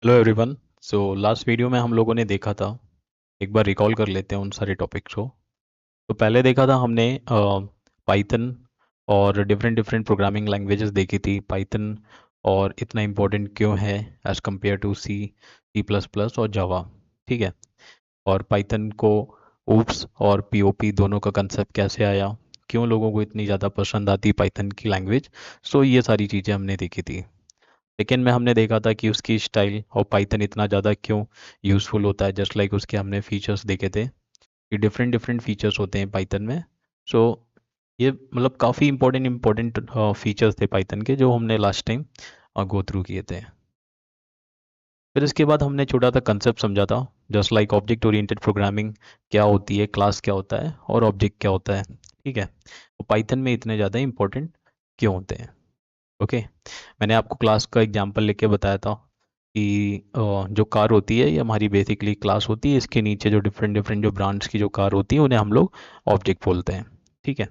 Hello everyone. So last video में हम लोगों ने देखा था, एक बार रिकॉल कर लेते हैं उन सारे टॉपिक्स को। तो पहले देखा था हमने पाइथन और डिफरेंट डिफरेंट प्रोग्रामिंग लैंग्वेजेस देखी थी। पाइथन और इतना इम्पोर्टेंट क्यों है as compare to C plus plus और जावा। ठीक है। और पाइथन को ऊप्स और पीओपी दोनों का कंसेप्ट कैसे आया, क्यों लोगों को इतनी ज़्यादा पसंद आती पाइथन की लैंग्वेज। सो ये सारी चीज़ें हमने देखी थी। लेकिन में हमने देखा था कि उसकी स्टाइल और पाइथन इतना ज़्यादा क्यों यूज़फुल होता है। जस्ट लाइक उसके हमने फीचर्स देखे थे कि डिफरेंट डिफरेंट फीचर्स होते हैं पाइथन में। सो ये मतलब काफ़ी इंपॉर्टेंट इंपॉर्टेंट फीचर्स थे पाइथन के जो हमने लास्ट टाइम गो थ्रू किए थे। फिर इसके बाद हमने छोटा सा कंसेप्ट समझा था, just like object oriented programming क्या होती है, क्लास क्या होता है और ऑब्जेक्ट क्या होता है। ठीक है। तो पाइथन में इतने ज़्यादा इंपॉर्टेंट क्यों होते हैं। ओके। मैंने आपको क्लास का एग्जांपल लेके बताया था कि जो कार होती है ये हमारी बेसिकली क्लास होती है। इसके नीचे जो डिफरेंट डिफरेंट जो ब्रांड्स की जो कार होती है उन्हें हम लोग ऑब्जेक्ट बोलते हैं। ठीक है।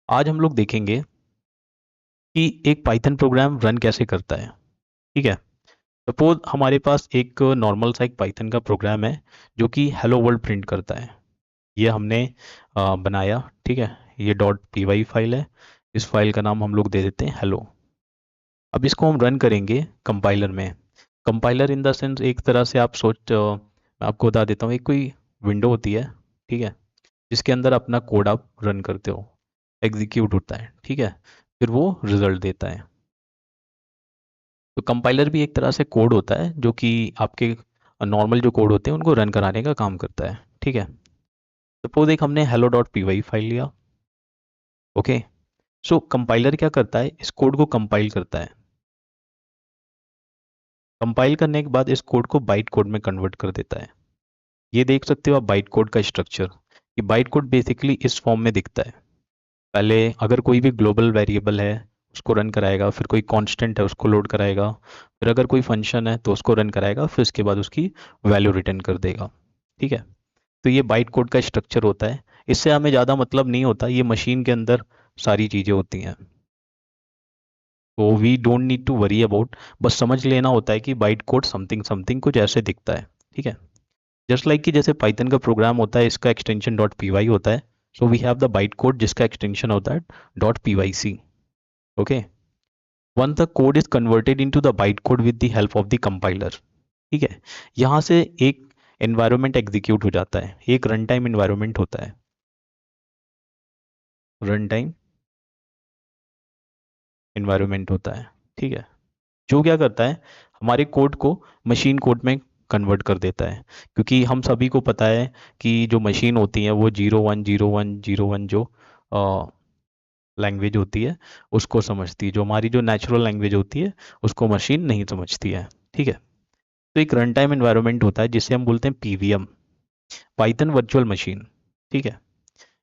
आज हम लोग देखेंगे कि एक पाइथन प्रोग्राम रन कैसे करता है। ठीक है। सपोज हमारे पास एक नॉर्मल सा एक पाइथन का प्रोग्राम है जो कि हेलो वर्ल्ड प्रिंट करता है। ये हमने बनाया। ठीक है। ये डॉट पी वाई फाइल है। इस फाइल का नाम हम लोग दे देते हैं हेलो। अब इसको हम रन करेंगे कंपाइलर में। कंपाइलर इन द सेंस एक तरह से आप मैं आपको बता देता हूँ, एक कोई विंडो होती है। ठीक है। जिसके अंदर अपना कोड आप रन करते हो, एग्जीक्यूट होता है। ठीक है। फिर वो रिजल्ट देता है। तो कंपाइलर भी एक तरह से कोड होता है जो कि आपके नॉर्मल जो कोड होते हैं उनको रन कराने का काम करता है। ठीक है। सपोज एक हमने hello dot P Y file लिया। ओके। सो कंपाइलर क्या करता है, इस कोड को कंपाइल करता है। कंपाइल करने के बाद इस कोड को बाइट कोड में कन्वर्ट कर देता है। ये देख सकते हो आप बाइट कोड का स्ट्रक्चर, कि बाइट कोड बेसिकली इस फॉर्म में दिखता है। पहले अगर कोई भी ग्लोबल वेरिएबल है उसको रन कराएगा, फिर कोई कांस्टेंट है उसको लोड कराएगा, फिर अगर कोई फंक्शन है तो उसको रन कराएगा, फिर उसके बाद उसकी वैल्यू रिटर्न कर देगा। ठीक है। तो ये बाइट कोड का स्ट्रक्चर होता है। इससे हमें ज़्यादा मतलब नहीं होता, ये मशीन के अंदर सारी चीज़ें होती हैं। तो we don't need to worry about, बस समझ लेना होता है कि बाइट कोड समथिंग समथिंग कुछ ऐसे दिखता है। ठीक है। जस्ट लाइक कि जैसे पाइथन का प्रोग्राम होता है, इसका एक्सटेंशन डॉट पी वाई होता है। So we have the byte code जिसका एक्सटेंशन होता है dot P Y C. Okay. One the code is converted into the byte code with the help of the compiler. ठीक है। यहाँ से एक एनवायरनमेंट एग्जीक्यूट हो जाता है, एक रन टाइम एनवायरनमेंट होता है। रन टाइम एनवायरनमेंट होता है। ठीक है। जो क्या करता है, हमारे कोड को मशीन कोड में कन्वर्ट कर देता है। क्योंकि हम सभी को पता है कि जो मशीन होती है वो 010101 जो लैंग्वेज होती है उसको समझती है। जो हमारी जो नेचुरल लैंग्वेज होती है उसको मशीन नहीं समझती है। ठीक है। तो एक रन टाइम एनवायरनमेंट होता है जिसे हम बोलते हैं पीवीएम, पाइथन वर्चुअल मशीन। ठीक है।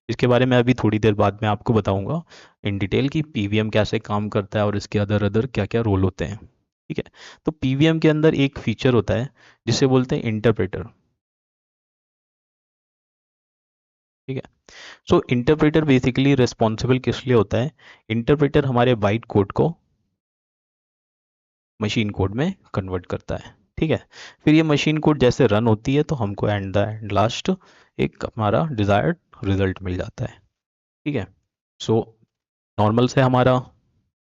इसके बारे में अभी थोड़ी देर बाद में आपको बताऊंगा इन डिटेल कि पीवीएम कैसे काम करता है और इसके अदर अदर क्या क्या रोल होते हैं। ठीक है। तो पीवीएम के अंदर एक फीचर होता है जिसे बोलते हैं इंटरप्रेटर। ठीक है। सो इंटरप्रेटर बेसिकली रिस्पॉन्सिबल किस लिए होता है, इंटरप्रेटर हमारे बाइट कोड को मशीन कोड में कन्वर्ट करता है। ठीक है। फिर ये मशीन कोड जैसे रन होती है तो हमको एंड द एंड लास्ट एक हमारा डिजायर्ड रिजल्ट मिल जाता है। ठीक है। सो नॉर्मल से हमारा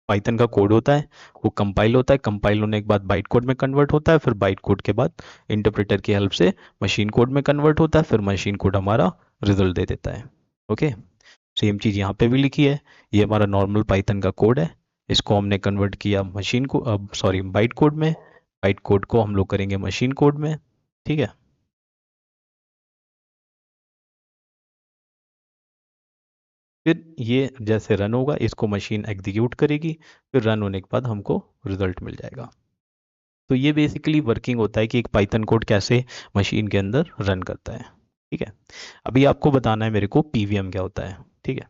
पाइथन का कोड होता है, वो कंपाइल होता है, कंपाइल होने के बाद बाइट कोड में कन्वर्ट होता है, फिर बाइट कोड के बाद इंटरप्रेटर की हेल्प से मशीन कोड में कन्वर्ट होता है, फिर मशीन कोड हमारा रिजल्ट दे देता है। ओके। सेम चीज़ यहाँ पे भी लिखी है। ये हमारा नॉर्मल पाइथन का कोड है, इसको हमने कन्वर्ट किया मशीन को, अब सॉरी बाइट कोड में, बाइट कोड को हम लोग करेंगे मशीन कोड में। ठीक है। फिर ये जैसे रन होगा इसको मशीन एग्जीक्यूट करेगी, फिर रन होने के बाद हमको रिजल्ट मिल जाएगा। तो ये बेसिकली वर्किंग होता है कि एक पाइथन कोड कैसे मशीन के अंदर रन करता है। ठीक है। अभी आपको बताना है मेरे को पीवीएम क्या होता है। ठीक है।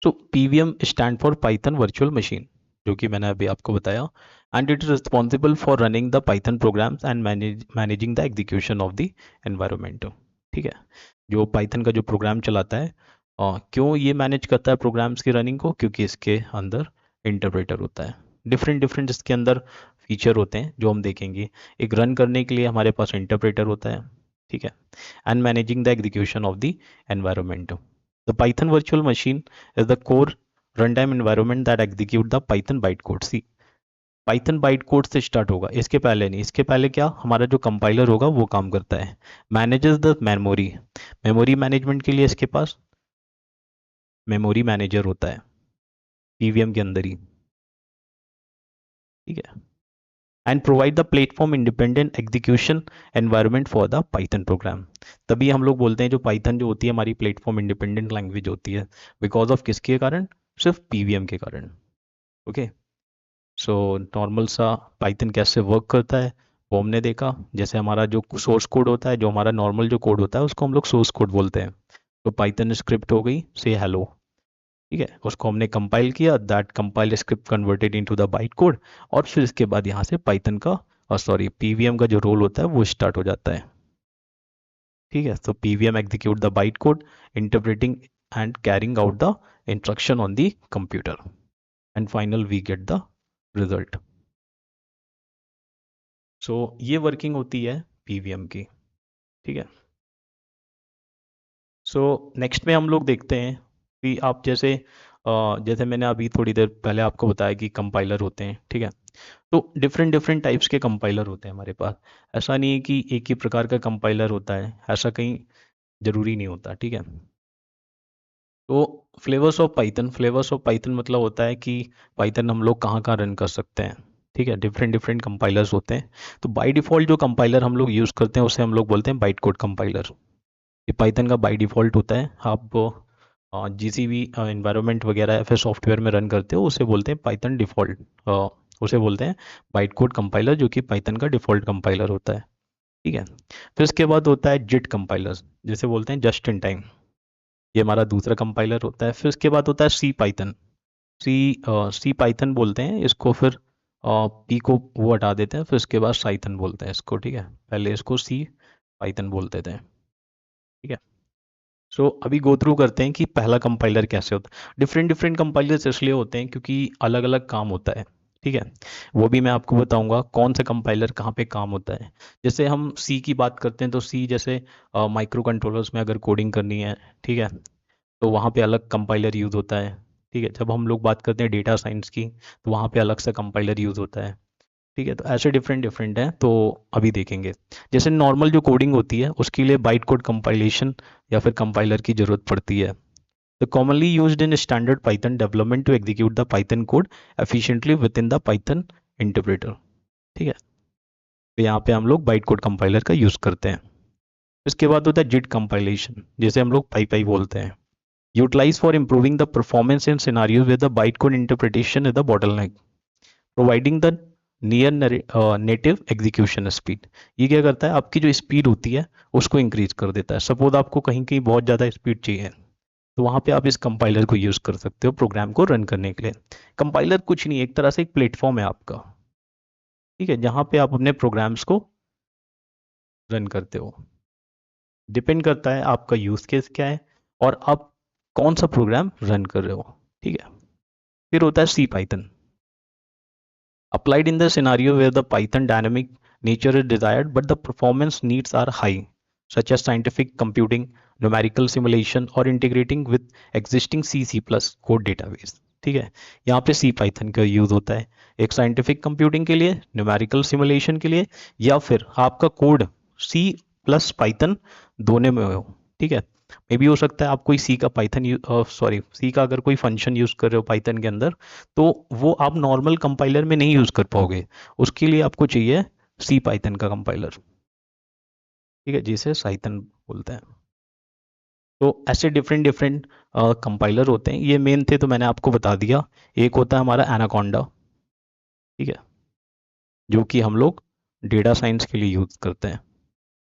So PVM stand for Python virtual machine, जो कि मैंने अभी आपको बताया। And it is responsible for running the Python programs and managing the execution of the environment. ठीक है। जो पाइथन का जो प्रोग्राम चलाता है, क्यों ये मैनेज करता है प्रोग्राम्स की रनिंग को, क्योंकि इसके अंदर इंटरप्रेटर होता है। डिफरेंट डिफरेंट इसके अंदर फीचर होते हैं जो हम देखेंगे। एक रन करने के लिए हमारे पास इंटरप्रेटर होता है, ठीक है, and managing the execution of the environment. The Python virtual machine is the core run time environment that execute the Python byte code. C Python byte code से स्टार्ट होगा, इसके पहले नहीं। इसके पहले क्या हमारा जो कंपाइलर होगा वो काम करता है, manages the memory. Memory management के लिए इसके पास मेमोरी मैनेजर होता है पीवीएम के अंदर ही, ठीक है, and provide the platform independent execution environment for the Python programme. तभी हम लोग बोलते हैं जो पाइथन जो होती है हमारी प्लेटफॉर्म इंडिपेंडेंट लैंग्वेज होती है, बिकॉज ऑफ किसके कारण, सिर्फ पीवीएम के कारण। ओके, सो नॉर्मल सा पाइथन कैसे वर्क करता है वो हमने देखा। जैसे हमारा जो सोर्स कोड होता है, जो हमारा नॉर्मल जो कोड होता है उसको हम लोग सोर्स कोड बोलते हैं। तो पाइथन स्क्रिप्ट हो गई से हेलो, ठीक है, उसको हमने कंपाइल किया, that compile script converted into the byte code, और फिर इसके बाद यहाँ से पाइथन का सॉरी पीवीएम का जो रोल होता है वो स्टार्ट हो जाता है, ठीक है। तो PVM execute the byte code, interpreting and carrying out the instruction on the computer, and final we get the result. So ये वर्किंग होती है पीवीएम की, ठीक है। सो नेक्स्ट में हम लोग देखते हैं कि आप जैसे मैंने अभी थोड़ी देर पहले आपको बताया कि कंपाइलर होते हैं, ठीक है। तो डिफरेंट डिफरेंट टाइप्स के कंपाइलर होते हैं हमारे पास। ऐसा नहीं है कि एक ही प्रकार का कंपाइलर होता है, ऐसा कहीं ज़रूरी नहीं होता, ठीक है। तो फ्लेवर्स ऑफ पाइथन मतलब होता है कि पाइथन हम लोग कहाँ कहाँ रन कर सकते हैं, ठीक है। डिफरेंट डिफरेंट कंपाइलर्स होते हैं। तो बाय डिफ़ॉल्ट जो कंपाइलर हम लोग यूज़ करते हैं उसे हम लोग बोलते हैं बाइट कोड कंपाइलर। ये पाइथन का बाय डिफ़ॉल्ट होता है। आप जिस भी इन्वायरमेंट वगैरह या फिर सॉफ्टवेयर में रन करते हो उसे बोलते हैं पाइथन डिफ़ॉल्ट, उसे बोलते हैं बाइट कोड कंपाइलर, जो कि पाइथन का डिफ़ॉल्ट कंपाइलर होता है, ठीक है। फिर इसके बाद होता है जिट कंपाइलर, जिसे बोलते हैं जस्ट इन टाइम। ये हमारा दूसरा कंपाइलर होता है। फिर इसके बाद होता है सी पाइथन। सी पाइथन बोलते हैं इसको, फिर पी को वो हटा देते हैं, फिर इसके बाद साइथन बोलते हैं इसको, ठीक है। पहले इसको सी पाइथन बोलते थे, ठीक है। सो अभी गो थ्रू करते हैं कि पहला कंपाइलर कैसे होता है। डिफरेंट डिफरेंट कंपाइलर्स इसलिए होते हैं क्योंकि अलग अलग काम होता है, ठीक है। वो भी मैं आपको बताऊंगा कौन सा कंपाइलर कहाँ पे काम होता है। जैसे हम सी की बात करते हैं तो सी जैसे माइक्रो कंट्रोलर्स में अगर कोडिंग करनी है, ठीक है, तो वहाँ पे अलग कंपाइलर यूज़ होता है, ठीक है। जब हम लोग बात करते हैं डेटा साइंस की तो वहाँ पे अलग सा कंपाइलर यूज़ होता है, ठीक है। तो ऐसे डिफरेंट डिफरेंट हैं, तो अभी देखेंगे। जैसे नॉर्मल जो कोडिंग होती है उसके लिए बाइट कोड कंपाइलेशन या फिर कंपाइलर की ज़रूरत पड़ती है। तो commonly used in standard Python development to execute the Python code efficiently within the Python interpreter, ठीक है। तो यहाँ पे हम लोग बाइट कोड कंपाइलर का यूज़ करते हैं। इसके बाद होता है जिट कंपाइलेशन, जिसे हम लोग पाई पाई बोलते हैं। Utilize for improving the performance in scenarios with the byte code interpretation is the bottleneck, providing the near native execution speed. ये क्या करता है, आपकी जो स्पीड होती है उसको इंक्रीज कर देता है। सपोज आपको कहीं कहीं बहुत ज़्यादा स्पीड चाहिए तो वहाँ पे आप इस कंपाइलर को यूज़ कर सकते हो प्रोग्राम को रन करने के लिए। कंपाइलर कुछ नहीं, एक तरह से एक प्लेटफॉर्म है आपका, ठीक है, जहाँ पे आप अपने प्रोग्राम्स को रन करते हो। डिपेंड करता है आपका यूज़ केस क्या है और आप कौन सा प्रोग्राम रन कर रहे हो, ठीक है। फिर होता है सी Python, applied in the scenario where the Python dynamic nature is desired but the performance needs are high, such as scientific computing, numerical simulation or integrating with existing C++ code database, ठीक है। यहाँ पे सी Python का use होता है एक scientific computing के लिए, न्यूमेरिकल सिमुलेशन के लिए, या फिर आपका कोड सी प्लस पाइथन दोनों में हो, ठीक है। मे भी हो सकता है आप कोई सी का पाइथन सॉरी सी का अगर कोई फंक्शन यूज़ कर रहे हो पाइथन के अंदर तो वो आप नॉर्मल कंपाइलर में नहीं यूज़ कर पाओगे, उसके लिए आपको चाहिए सी पाइथन का कंपाइलर, ठीक है, जिसे साइथन बोलते हैं। तो ऐसे डिफरेंट डिफरेंट कंपाइलर होते हैं, ये मेन थे तो मैंने आपको बता दिया। एक होता है हमारा एनाकोंडा, ठीक है, जो कि हम लोग डेटा साइंस के लिए यूज़ करते हैं।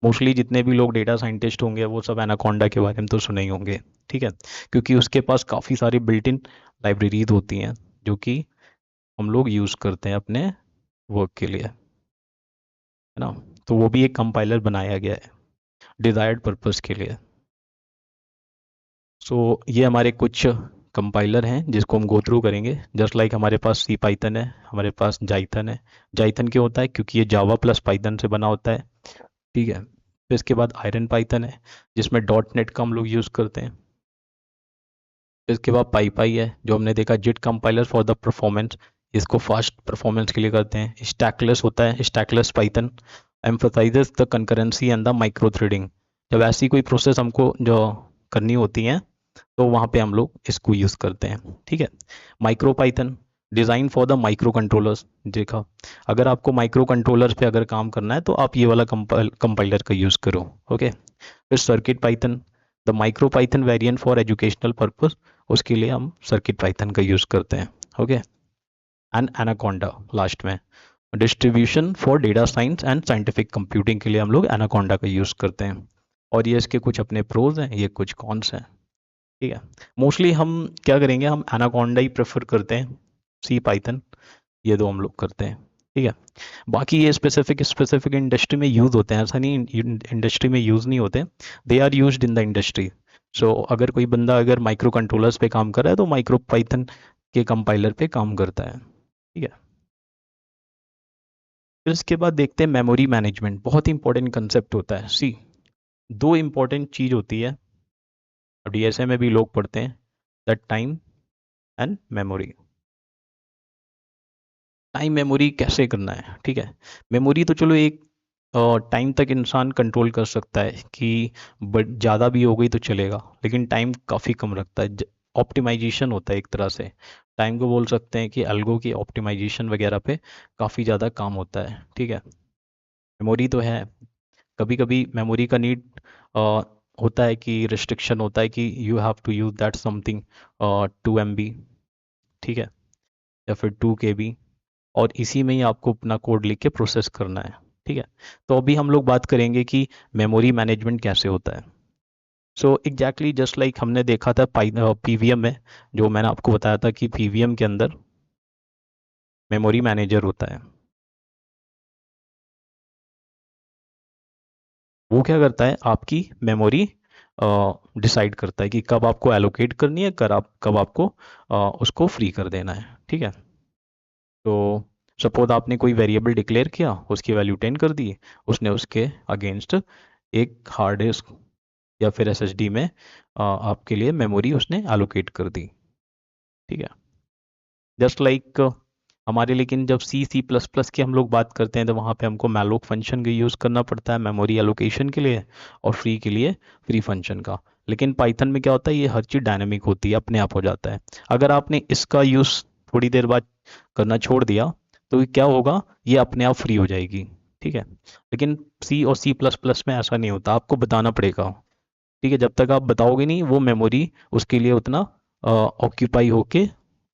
मोस्टली जितने भी लोग डेटा साइंटिस्ट होंगे वो सब एनाकोंडा के बारे में तो सुने ही होंगे, ठीक है, क्योंकि उसके पास काफ़ी सारी बिल्ट इन लाइब्रेरीज होती हैं जो कि हम लोग यूज़ करते हैं अपने वर्क के लिए, है ना। तो वो भी एक कंपाइलर बनाया गया है डिज़ायर्ड पर्पस के लिए। सो ये हमारे कुछ कंपाइलर हैं जिसको हम गो थ्रू करेंगे। जस्ट लाइक हमारे पास सी पाइथन है, हमारे पास जाइथन है। जाइथन क्यों होता है? क्योंकि ये जावा प्लस पाइथन से बना होता है, ठीक है। फिर इसके बाद आयरन पाइथन है जिसमें डॉट नेट का हम लोग यूज़ करते हैं। फिर इसके बाद पाई है जो हमने देखा JIT compiler for the performance, इसको फास्ट परफॉर्मेंस के लिए करते हैं। स्टैकलेस होता है, stackless Python emphasizes the concurrency and the micro threading. जब ऐसी कोई प्रोसेस हमको जो करनी होती है तो वहाँ पे हम लोग इसको यूज़ करते हैं, ठीक है। Micro Python design for the micro controllers. देखा, अगर आपको माइक्रो कंट्रोलर्स पे अगर काम करना है तो आप ये वाला कंपाइलर का यूज़ करो, ओके। फिर circuit Python, the micro Python variant for educational purpose, उसके लिए हम सर्किट पाइथन का यूज़ करते हैं, ओके। एंड एनाकोंडा लास्ट में, distribution for data science and scientific computing के लिए हम लोग एनाकोंडा का यूज़ करते हैं। और ये इसके कुछ अपने प्रोज हैं, ये कुछ कॉन्स हैं, ठीक है। मोस्टली हम क्या करेंगे, हम एनाकोंडा ही प्रेफर करते हैं, सी पाइथन ये दो हम लोग करते हैं, ठीक है। बाकी ये स्पेसिफिक स्पेसिफिक इंडस्ट्री में यूज़ होते हैं, ऐसा नहीं इंडस्ट्री में यूज़ नहीं होते, they are used in the industry. So अगर कोई बंदा अगर माइक्रो कंट्रोलर्स पे काम कर रहा है तो माइक्रो पाइथन के कंपाइलर पे काम करता है, ठीक है। फिर इसके बाद देखते हैं मेमोरी मैनेजमेंट, बहुत ही इंपॉर्टेंट कंसेप्ट होता है। सी, दो इंपॉर्टेंट चीज़ होती है, डीएसए में भी लोग पढ़ते हैं, the time and memory. Time memory कैसे करना है, ठीक है। मेमोरी तो चलो एक टाइम तक इंसान कंट्रोल कर सकता है कि बट ज़्यादा भी हो गई तो चलेगा, लेकिन टाइम काफ़ी कम रखता है। ऑप्टिमाइजेशन होता है एक तरह से, टाइम को बोल सकते हैं कि अल्गो की ऑप्टिमाइजेशन वगैरह पे काफ़ी ज़्यादा काम होता है, ठीक है। मेमोरी तो है, कभी कभी मेमोरी का नीड होता है कि रिस्ट्रिक्शन होता है कि you have to use that something 2 MB, ठीक है, या फिर 2 KB, और इसी में ही आपको अपना कोड लिख के प्रोसेस करना है, ठीक है। तो अभी हम लोग बात करेंगे कि मेमोरी मैनेजमेंट कैसे होता है। सो एग्जैक्टली जस्ट लाइक हमने देखा था पीवीएम में, जो मैंने आपको बताया था कि पीवीएम के अंदर मेमोरी मैनेजर होता है। वो क्या करता है, आपकी मेमोरी डिसाइड करता है कि कब आपको एलोकेट करनी है, कब आपको उसको फ्री कर देना है, ठीक है। तो सपोज आपने कोई वेरिएबल डिक्लेयर किया, उसकी वैल्यू 10 कर दी, उसने उसके अगेंस्ट एक हार्ड डिस्क या फिर एसएसडी में आपके लिए मेमोरी उसने एलोकेट कर दी, ठीक है। जस्ट लाइक हमारे, लेकिन जब सी प्लस प्लस की हम लोग बात करते हैं तो वहाँ पे हमको मैलोक फंक्शन का यूज़ करना पड़ता है मेमोरी एलोकेशन के लिए, और फ्री के लिए फ्री फंक्शन का। लेकिन पाइथन में क्या होता है, ये हर चीज़ डायनेमिक होती है, अपने आप हो जाता है। अगर आपने इसका यूज़ थोड़ी देर बाद करना छोड़ दिया तो क्या होगा, ये अपने आप फ्री हो जाएगी, ठीक है। लेकिन सी और सी प्लस प्लस में ऐसा नहीं होता, आपको बताना पड़ेगा, ठीक है। जब तक आप बताओगे नहीं वो मेमोरी उसके लिए उतना ऑक्यूपाई होके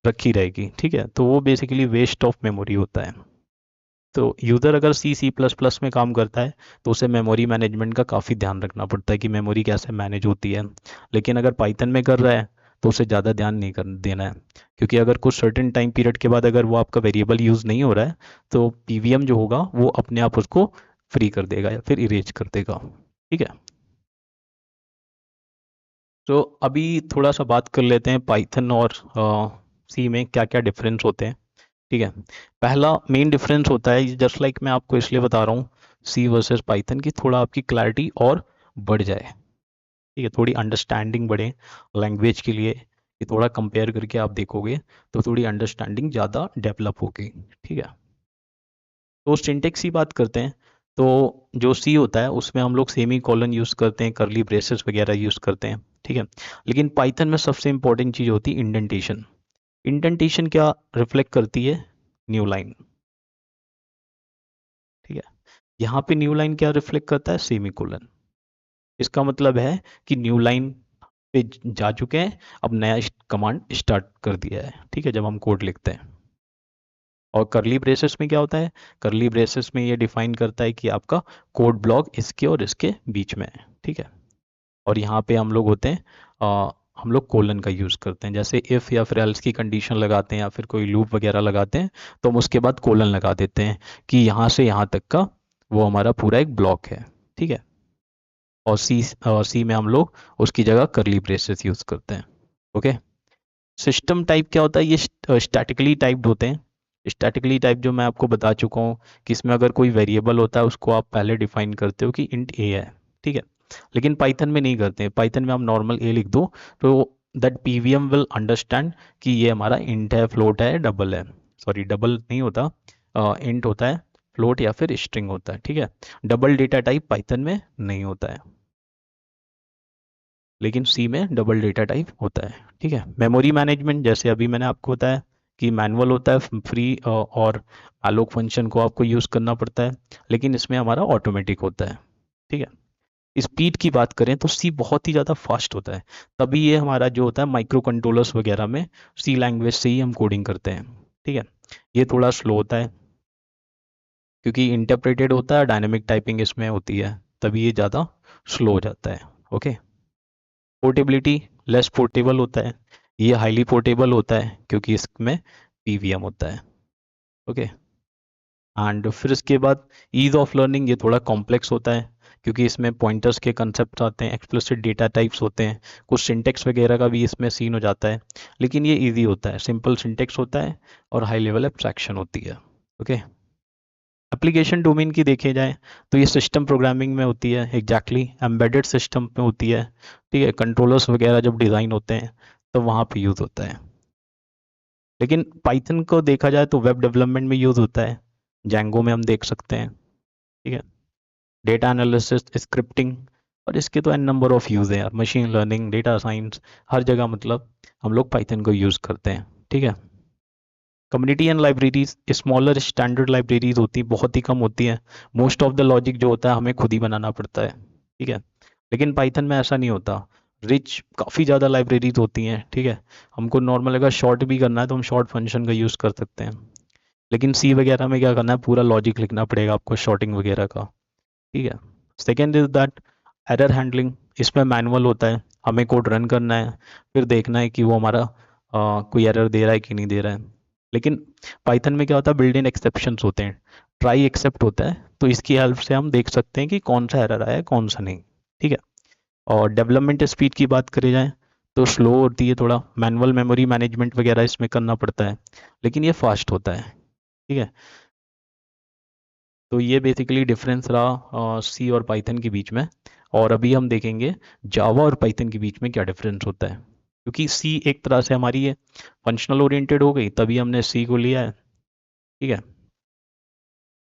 रखी रहेगी, ठीक है। तो वो बेसिकली वेस्ट ऑफ मेमोरी होता है। तो यूज़र अगर सी प्लस प्लस में काम करता है तो उसे मेमोरी मैनेजमेंट का काफ़ी ध्यान रखना पड़ता है कि मेमोरी कैसे मैनेज होती है। लेकिन अगर पाइथन में कर रहा है तो उसे ज़्यादा ध्यान नहीं कर देना है, क्योंकि अगर कुछ सर्टेन टाइम पीरियड के बाद अगर वो आपका वेरिएबल यूज़ नहीं हो रहा है तो पीवीएम जो होगा वो अपने आप उसको फ्री कर देगा या फिर इरेज कर देगा, ठीक है। तो अभी थोड़ा सा बात कर लेते हैं पाइथन और सी में क्या क्या डिफरेंस होते हैं, ठीक है। पहला मेन डिफरेंस होता है, जस्ट लाइक मैं आपको इसलिए बता रहा हूँ सी वर्सेस पाइथन की, थोड़ा आपकी क्लैरिटी और बढ़ जाए, ठीक है, थोड़ी अंडरस्टैंडिंग बढ़े लैंग्वेज के लिए। ये थोड़ा कंपेयर करके आप देखोगे तो थोड़ी अंडरस्टैंडिंग ज़्यादा डेवलप होगी, ठीक है। तो सिंटेक्स की बात करते हैं, तो जो सी होता है उसमें हम लोग सेमी कॉलन यूज़ करते हैं, करली ब्रेसेस वगैरह यूज़ करते हैं, ठीक है। लेकिन पाइथन में सबसे इंपॉर्टेंट चीज़ होती है इंडेंटेशन। इंडेंटेशन क्या रिफ्लेक्ट करती है, न्यू लाइन, ठीक है। यहाँ पे न्यू लाइन क्या रिफ्लेक्ट करता है, सेमी कोलन। इसका मतलब है कि न्यू लाइन पे जा चुके हैं, अब नया कमांड स्टार्ट कर दिया है, ठीक है, जब हम कोड लिखते हैं। और करली ब्रेसेस में क्या होता है, करली ब्रेसेस में ये डिफाइन करता है कि आपका कोड ब्लॉक इसके और इसके बीच में है, ठीक है। और यहाँ पे हम लोग होते हैं हम लोग कोलन का यूज़ करते हैं, जैसे इफ़ या फिर एल्स की कंडीशन लगाते हैं या फिर कोई लूप वगैरह लगाते हैं तो हम उसके बाद कोलन लगा देते हैं कि यहाँ से यहाँ तक का वो हमारा पूरा एक ब्लॉक है, ठीक है। और सी में हम लोग उसकी जगह करली ब्रेसेस यूज़ करते हैं, ओके। सिस्टम टाइप क्या होता है, ये स्टैटिकली टाइप्ड होते हैं। स्टैटिकली टाइप जो मैं आपको बता चुका हूँ कि इसमें अगर कोई वेरिएबल होता है उसको आप पहले डिफाइन करते हो कि इंट ए है, ठीक है। लेकिन पाइथन में नहीं करते हैं, पाइथन में आप नॉर्मल ए लिख दो तो दैट पीवीएम विल अंडरस्टैंड कि ये हमारा इंट है, फ्लोट है, डबल है। सॉरी, डबल नहीं होता, इंट होता है, फ्लोट या फिर स्ट्रिंग होता है, ठीक है। डबल डेटा टाइप पाइथन में नहीं होता है, लेकिन सी में डबल डेटा टाइप होता है, ठीक है। मेमोरी मैनेजमेंट जैसे अभी मैंने आपको बताया कि मैनुअल होता है, फ्री और alloc फंक्शन को आपको यूज़ करना पड़ता है, लेकिन इसमें हमारा ऑटोमेटिक होता है, ठीक है। स्पीड की बात करें तो सी बहुत ही ज़्यादा फास्ट होता है, तभी ये हमारा जो होता है माइक्रो कंट्रोलर्स वगैरह में सी लैंग्वेज से ही हम कोडिंग करते हैं, ठीक है। ये थोड़ा स्लो होता है क्योंकि इंटरप्रेटेड होता है, डायनेमिक टाइपिंग इसमें होती है, तभी ये ज़्यादा स्लो हो जाता है, ओके। पोर्टेबिलिटी, लेस पोर्टेबल होता है, ये हाईली पोर्टेबल होता है क्योंकि इसमें पीवीएम होता है, ओके। एंड फिर इसके बाद ईज ऑफ लर्निंग, ये थोड़ा कॉम्प्लेक्स होता है क्योंकि इसमें पॉइंटर्स के कंसेप्ट आते हैं, एक्सप्लिसिट डेटा टाइप्स होते हैं, कुछ सिंटेक्स वगैरह का भी इसमें सीन हो जाता है। लेकिन ये इजी होता है, सिंपल सिंटेक्स होता है और हाई लेवल एब्स्ट्रैक्शन होती है, ओके। एप्लीकेशन डोमेन की देखे जाए तो ये सिस्टम प्रोग्रामिंग में होती है, एग्जैक्टली एम्बेडेड सिस्टम में होती है, ठीक है। कंट्रोलर्स वगैरह जब डिज़ाइन होते हैं तो वहाँ पे यूज़ होता है। लेकिन पाइथन को देखा जाए तो वेब डेवलपमेंट में यूज़ होता है, जैंगो में हम देख सकते हैं, ठीक है। डेटा एनालिसिस, स्क्रिप्टिंग, और इसके तो एन नंबर ऑफ यूज़ है यार, मशीन लर्निंग, डेटा साइंस, हर जगह मतलब हम लोग पाइथन को यूज़ करते हैं, ठीक है। Community and libraries, smaller standard libraries होती है, बहुत ही कम होती है। मोस्ट ऑफ द लॉजिक जो होता है हमें खुद ही बनाना पड़ता है, ठीक है। लेकिन पाइथन में ऐसा नहीं होता, रिच काफ़ी ज़्यादा लाइब्रेरीज होती हैं, ठीक है। हमको नॉर्मल अगर शॉर्ट भी करना है तो हम शॉर्ट फंक्शन का यूज़ कर सकते हैं। लेकिन सी वगैरह में क्या करना है, पूरा लॉजिक लिखना पड़ेगा आपको शॉर्टिंग वगैरह का, ठीक है। Second is that error handling, इसमें मैनुअल होता है, हमें कोड रन करना है, फिर देखना है कि वो हमारा कोई एरर दे रहा है कि नहीं दे रहा है। लेकिन पाइथन में क्या होता है, बिल्ट इन एक्सेप्शंस होते हैं, ट्राई एक्सेप्ट होता है, तो इसकी हेल्प से हम देख सकते हैं कि कौन सा एरर आया है कौन सा नहीं, ठीक है। और डेवलपमेंट स्पीड की बात करी जाए तो स्लो होती है थोड़ा, मैनुअल मेमोरी मैनेजमेंट वगैरह इसमें करना पड़ता है, लेकिन ये फास्ट होता है, ठीक है। तो ये बेसिकली डिफरेंस रहा सी और पाइथन के बीच में। और अभी हम देखेंगे जावा और पाइथन के बीच में क्या डिफरेंस होता है, क्योंकि सी एक तरह से हमारी ये फंक्शनल ओरिएंटेड हो गई, तभी हमने सी को लिया है, ठीक है।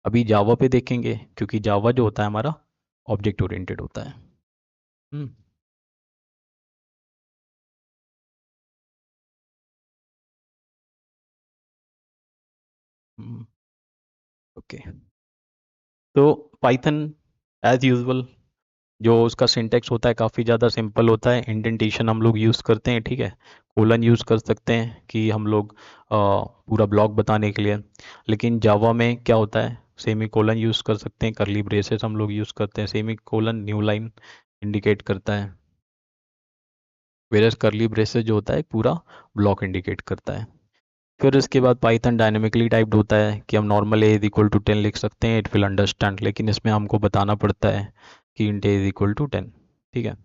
अभी जावा पे देखेंगे क्योंकि जावा जो होता है हमारा ऑब्जेक्ट ओरिएंटेड होता है। हम्म। ओके, तो पाइथन एज यूजुअल जो उसका सिंटेक्स होता है काफ़ी ज़्यादा सिंपल होता है, इंडेंटेशन हम लोग यूज़ करते हैं, ठीक है। कोलन यूज़ कर सकते हैं कि हम लोग पूरा ब्लॉक बताने के लिए। लेकिन जावा में क्या होता है, सेमी कोलन यूज़ कर सकते हैं, करली ब्रेसेस हम लोग यूज़ करते हैं, semi colon new line indicate करता है, वेरस करली ब्रेसेस जो होता है पूरा ब्लॉक इंडिकेट करता है। फिर इसके बाद पाइथन डायनेमिकली टाइप्ड होता है कि हम normal A is equal to 10 लिख सकते हैं, इट विल अंडरस्टैंड, लेकिन इसमें हमको बताना पड़ता है कि int A is equal to 10, ठीक है।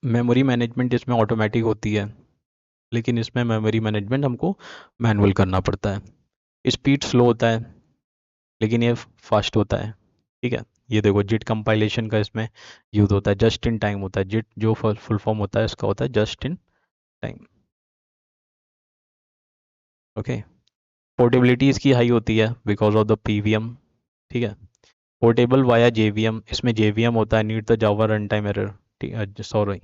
मेमोरी मैनेजमेंट इसमें ऑटोमेटिक होती है, लेकिन इसमें मेमोरी मैनेजमेंट हमको मैनुअल करना पड़ता है। स्पीड स्लो होता है, लेकिन ये फास्ट होता है, ठीक है। ये देखो जिट कंपाइलेशन का इसमें यूज होता है, जस्ट इन टाइम होता है, जिट जो फुल फॉर्म होता है इसका होता है just in time, okay. Portability इसकी हाई होती है बिकॉज ऑफ द पीवीएम, ठीक है। पोर्टेबल वाया जेवीएम, इसमें जेवीएम होता है, need the Java run time error, ठीक, सॉरी,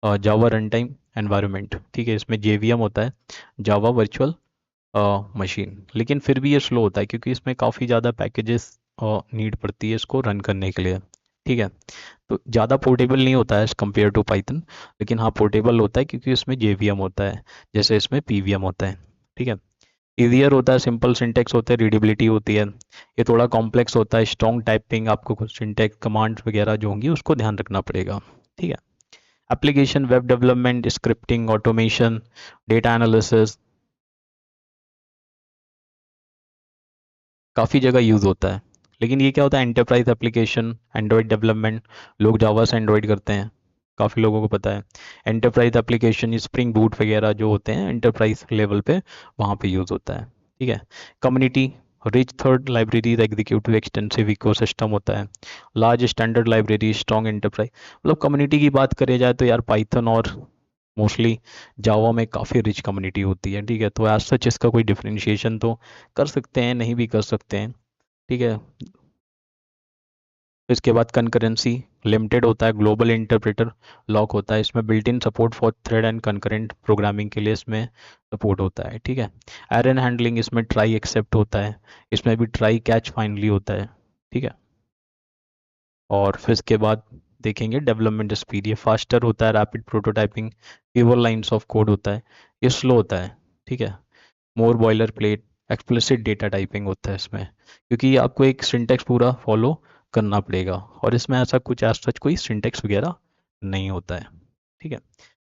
जावा रन टाइम एनवायरनमेंट, ठीक है। इसमें जेवीएम होता है, जावा वर्चुअल मशीन, लेकिन फिर भी ये स्लो होता है क्योंकि इसमें काफ़ी ज़्यादा पैकेजेस नीड पड़ती है इसको रन करने के लिए, ठीक है। तो ज़्यादा पोर्टेबल नहीं होता है एज कम्पेयर टू पाइथन, लेकिन हाँ पोर्टेबल होता है क्योंकि इसमें जेवीएम होता है, जैसे इसमें पीवीएम होता है, ठीक है। ईजियर होता है, सिंपल सिंटेक्स होता है, रीडेबिलिटी होती है। ये थोड़ा कॉम्प्लेक्स होता है, स्ट्रॉन्ग टाइपिंग, आपको कुछ सिंटेक्स कमांड्स वगैरह जो होंगी उसको ध्यान रखना पड़ेगा, ठीक है। Application, web development, scripting, automation, data analysis, काफ़ी जगह यूज़ होता है। लेकिन ये क्या होता है, एंटरप्राइज एप्लीकेशन, एंड्रॉयड डेवलपमेंट, लोग जावा से एंड्रॉयड करते हैं, काफ़ी लोगों को पता है। एंटरप्राइज एप्लीकेशन स्प्रिंग बूट वगैरह जो होते हैं एंटरप्राइज लेवल पे, वहाँ पे यूज़ होता है। ठीक है। Community, rich third libraries, executive extensive ecosystem होता है। Large standard library, strong enterprise. मतलब कम्युनिटी की बात करें जाए तो यार पाइथन और मोस्टली जावा में काफ़ी रिच कम्युनिटी होती है। ठीक है, तो एज सच इसका कोई डिफरेंशिएशन तो कर सकते हैं, नहीं भी कर सकते हैं। ठीक है। इसके बाद कंकरेंसी लिमिटेड होता है, ग्लोबल इंटरप्रेटर लॉक होता है, इसमें built in support for thread and concurrent programming के लिए इसमें सपोर्ट होता है। ठीक है। एरर हैंडलिंग, इसमें ट्राई एक्सेप्ट होता है, इसमें भी ट्राई कैच फाइनली होता है। ठीक है। और फिर इसके बाद देखेंगे डेवलपमेंट स्पीड, ये फास्टर होता है, rapid prototyping, fewer lines of code होता है, ये स्लो होता है। ठीक है। More boiler plate, explicit data typing होता है इसमें, क्योंकि आपको एक सिंटेक्स पूरा फॉलो करना पड़ेगा, और इसमें ऐसा कुछ एज सच कोई सिंटेक्स वगैरह नहीं होता है। ठीक है।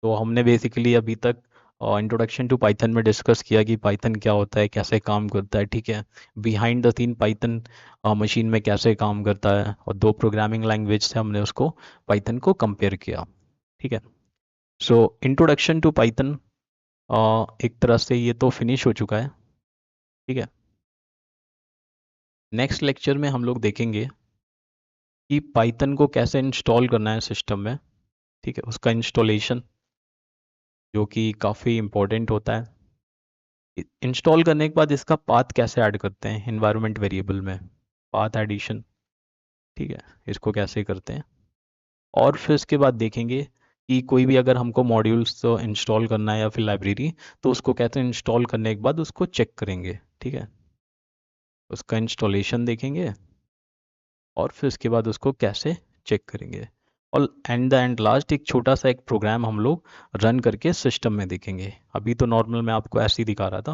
तो हमने बेसिकली अभी तक इंट्रोडक्शन टू पाइथन में डिस्कस किया कि पाइथन क्या होता है, कैसे काम करता है। ठीक है। Behind the scene Python machine में कैसे काम करता है, और दो प्रोग्रामिंग लैंग्वेज से हमने उसको पाइथन को कंपेयर किया। ठीक है। सो इंट्रोडक्शन टू पाइथन एक तरह से ये तो फिनिश हो चुका है। ठीक है। नेक्स्ट लेक्चर में हम लोग देखेंगे कि पाइथन को कैसे इंस्टॉल करना है सिस्टम में। ठीक है, उसका इंस्टॉलेशन जो कि काफ़ी इम्पोर्टेंट होता है। इंस्टॉल करने के बाद इसका पाथ कैसे ऐड करते हैं इन्वायरमेंट वेरिएबल में, पाथ एडिशन। ठीक है, इसको कैसे करते हैं। और फिर इसके बाद देखेंगे कि कोई भी अगर हमको मॉड्यूल्स इंस्टॉल करना है या फिर लाइब्रेरी, तो उसको कैसे इंस्टॉल करने के बाद उसको चेक करेंगे। ठीक है, उसका इंस्टॉलेशन देखेंगे, और फिर उसके बाद उसको कैसे चेक करेंगे। और एंड द एंड लास्ट एक छोटा सा एक प्रोग्राम हम लोग रन करके सिस्टम में देखेंगे। अभी तो नॉर्मल मैं आपको ऐसे ही दिखा रहा था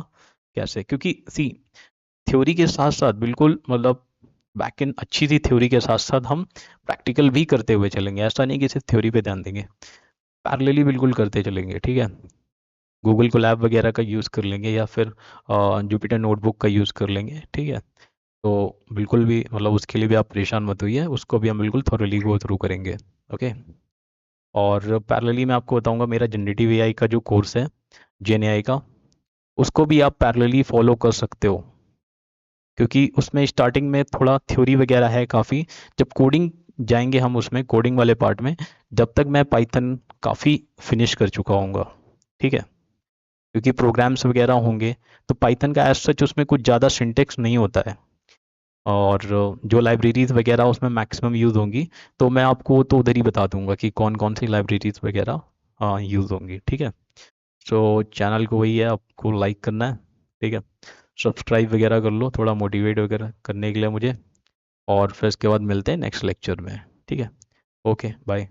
कैसे, क्योंकि सी थ्योरी के साथ साथ बिल्कुल मतलब बैकएंड अच्छी सी थ्योरी के साथ साथ हम प्रैक्टिकल भी करते हुए चलेंगे। ऐसा नहीं कि सिर्फ थ्योरी पे ध्यान देंगे, पैरेलली बिल्कुल करते चलेंगे। ठीक है। गूगल कोलैब वगैरह का यूज़ कर लेंगे, या फिर जुपिटर नोटबुक का यूज़ कर लेंगे। ठीक है। तो बिल्कुल भी मतलब उसके लिए भी आप परेशान मत होइए, उसको भी हम बिल्कुल थॉरली गो थ्रू करेंगे। ओके। और पैरेलली मैं आपको बताऊंगा मेरा जनरेटिव एआई का जो कोर्स है, जेन एआई का, उसको भी आप पैरेलली फॉलो कर सकते हो, क्योंकि उसमें स्टार्टिंग में थोड़ा थ्योरी वगैरह है काफ़ी। जब कोडिंग जाएंगे हम उसमें कोडिंग वाले पार्ट में, जब तक मैं पाइथन काफ़ी फिनिश कर चुका हूँगा। ठीक है। क्योंकि प्रोग्राम्स वगैरह होंगे, तो पाइथन का एज सच उसमें कुछ ज़्यादा सिंटेक्स नहीं होता है, और जो लाइब्रेरीज वगैरह उसमें मैक्सिमम यूज़ होंगी, तो मैं आपको तो उधर ही बता दूंगा कि कौन कौन सी लाइब्रेरीज वगैरह यूज़ होंगी। ठीक है। सो चैनल को वही है, आपको लाइक करना है। ठीक है। सब्सक्राइब वगैरह कर लो थोड़ा मोटिवेट वगैरह करने के लिए मुझे, और फिर इसके बाद मिलते हैं नेक्स्ट लेक्चर में। ठीक है। Okay bye.